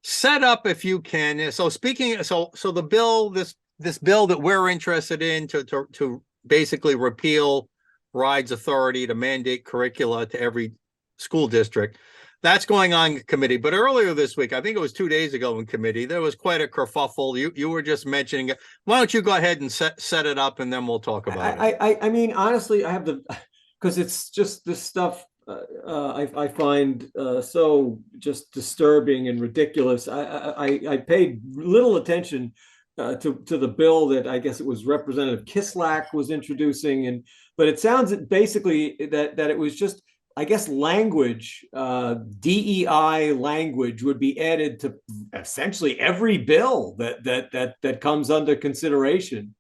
set up if you can. So speaking, so the bill, this bill that we're interested in to basically repeal RIDE's authority to mandate curricula to every school district. That's going on in committee. But earlier this week, I think it was 2 days ago in committee, there was quite a kerfuffle. You were just mentioning it. Why don't you go ahead and set it up, and then we'll talk about it. I mean, honestly, I have the because it's just this stuff I find so just disturbing and ridiculous. I paid little attention to the bill that I guess it was Representative Kislak was introducing, but it sounds basically that it was just, I guess, language, DEI language would be added to essentially every bill that comes under consideration.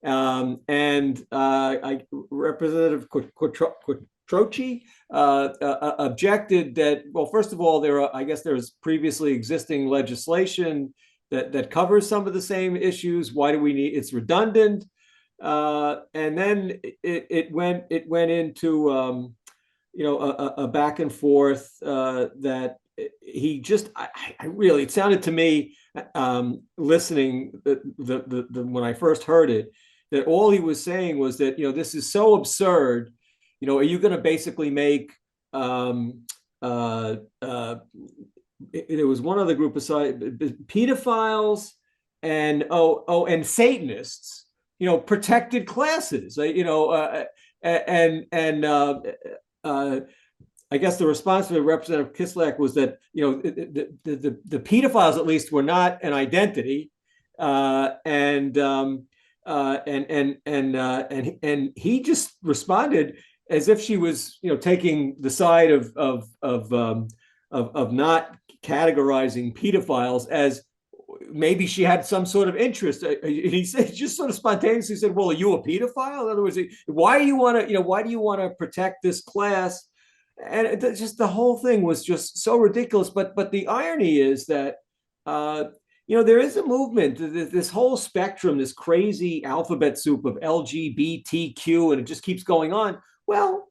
Representative Quattrochi objected that, well, first of all, I guess there's previously existing legislation that covers some of the same issues. Why do we need? It's redundant. And then it went into a back and forth that he just I really, it sounded to me listening when I first heard it, that all he was saying was that, this is so absurd. Are you going to basically make there was one other group aside, pedophiles and Satanists, protected classes, I guess the response to Representative Kislak was that, the pedophiles at least were not an identity, and he just responded as if she was, taking the side of not categorizing pedophiles as maybe she had some sort of interest. He said, just sort of spontaneously said, "Well, are you a pedophile?" In other words, why do you want to protect this class? And just the whole thing was just so ridiculous. But the irony is that there is a movement, this whole spectrum, this crazy alphabet soup of LGBTQ, and it just keeps going on. Well,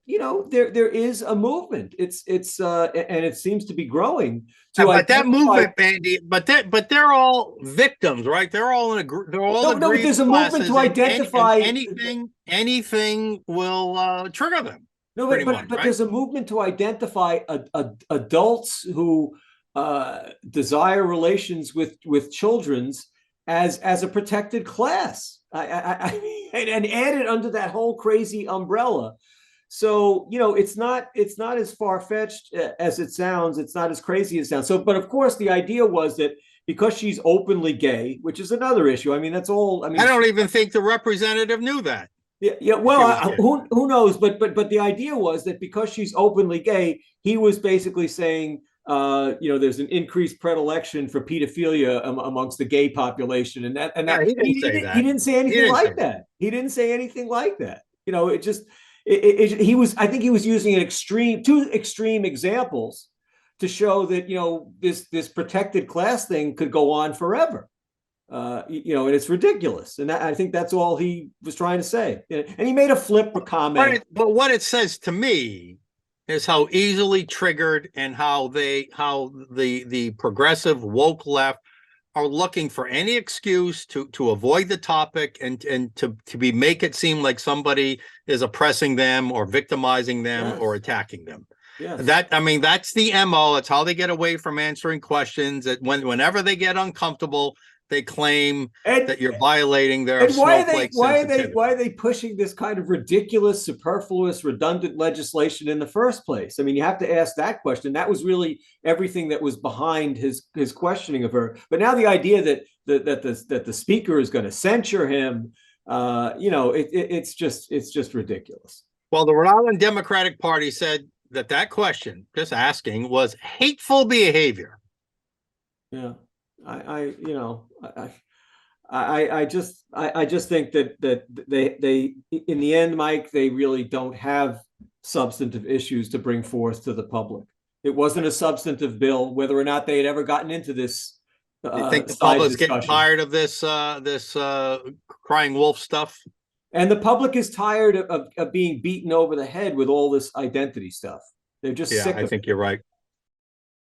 there is a movement. It's and it seems to be growing. But that movement, Andy, but they're all victims, right? They're all in a group. They're all no. But there's a movement to identify anything will trigger them. No, but there's a movement to identify adults who desire relations with children's as a protected class. And add it under that whole crazy umbrella. So, it's not as far-fetched as it sounds. It's not as crazy as it sounds. So, but of course, the idea was that because she's openly gay, which is another issue. I mean, that's all. I mean, I don't even think the representative knew that. Yeah. Well, who knows? But the idea was that because she's openly gay, he was basically saying, there's an increased predilection for pedophilia amongst the gay population, and he didn't say anything like that. He didn't say anything like that. It just he was. I think he was using two extreme examples to show that this protected class thing could go on forever. And it's ridiculous, and I think that's all he was trying to say. And he made a flip comment. But what it says to me is how easily triggered and how the progressive woke left are looking for any excuse to avoid the topic and to make it seem like somebody is oppressing them or victimizing them, yes, or attacking them. Yes. That's the MO. It's how they get away from answering questions. That whenever they get uncomfortable, they claim that you're violating their snowflake sensitivity. Why are they pushing this kind of ridiculous, superfluous, redundant legislation in the first place? I mean, you have to ask that question. That was really everything that was behind his questioning of her. But now the idea that the speaker is going to censure him, it's just ridiculous. Well, the Rhode Island Democratic Party said that question, just asking, was hateful behavior. Yeah. I just think that they in the end, Mike, they really don't have substantive issues to bring forth to the public. It wasn't a substantive bill, whether or not they had ever gotten into this. You think the public's getting tired of this crying wolf stuff? And the public is tired of being beaten over the head with all this identity stuff. They're just sick of it. I think you're right.